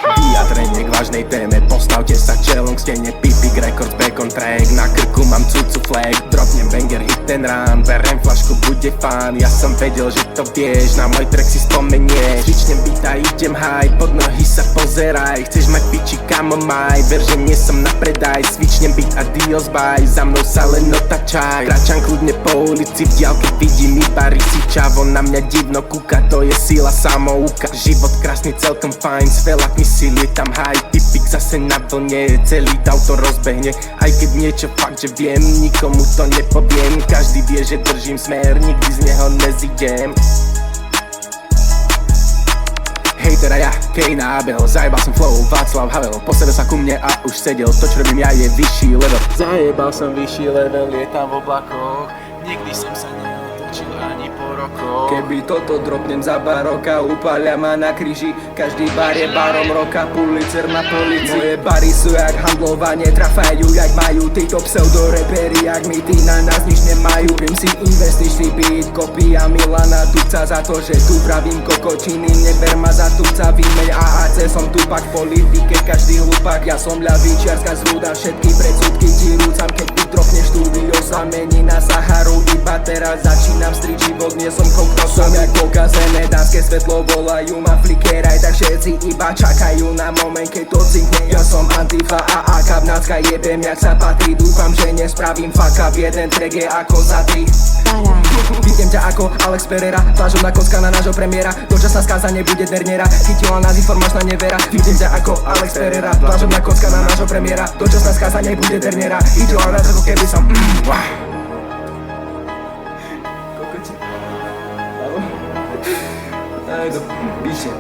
Vyjadrenie k vážnej téme, postavte sa čelom k stene. Pipik Records, back on track, na krku mám cucu flag. Dropnem banger, hit ten run, berem flašku, bude fun. Ja som vedel, že to vieš, na môj track si spomenieš. Vyčnem beat a idem high, pod nohy sa pozeraj. Chceš mať piči, kamo maj, ver, že nie som na predaj. Svičnem beat a dios bye, za mnou sa len otačaj. Kráčam kľudne po ulici, v diaľke vidím iba rysiča. On na mňa divno kúka, to je sila samouka. Život krásny, celkom fajn, s veľa misil je tam high. Pipik zase na vlne, celý dav to rozbehne. Aj keď niečo fakt, že viem, nikomu to nepoviem. Každý vie, že držím smer, nikdy z neho nezidem. Hej, teda ja, Kejna Abel, zajebal som flow, Václav Havel. Postavil sa ku mne a už sedel, to čo robím ja je vyšší level. Zajebal som vyšší level, lietam v oblakoch. Nikdy som sa neotočil ani po rokoch. Keby toto dropnem za bar roka, upália ma na kríži. Každý bar je barom roka, Pulitzer na polici. Moje bary sú jak handlovanie, trafajú jak majú títo pseudorepery, jak my tí na nás nič nemajú. Viem si investičný beat, kopia Milana Dubca za to, že tu pravím kokočiny. Neber ma za tupca, výmeň AAC, som tupak v politike, každý hlupák. Ja som ľavičiarska zrúda, všetky predsudky ti rúcam. Keď ty dropneš štúdio, sa mení na Saharu. Iba teraz začínam striť život, nie som kokto. Som jak pokazené dánske svetlo, volajú ma flikeraj, tak všetci iba čakajú na moment, keď to cinkne. Ja som Antifa a AK, vnácka jebem jak sa patrí. Dúfam, že nespravím fuck up, jeden track je ako za 3. Vidím ťa ako Alex Pereira, plážovná kocka na nášho premiéra. Dočasná skáza nebude derniera, chytila nás informačná nevera. Vidím ťa ako Alex Pereira, plážovná kocka na nášho premiéra. Dočasná skáza nebude derniera, chytila nás ako keby som Kokoti. Aj do píše.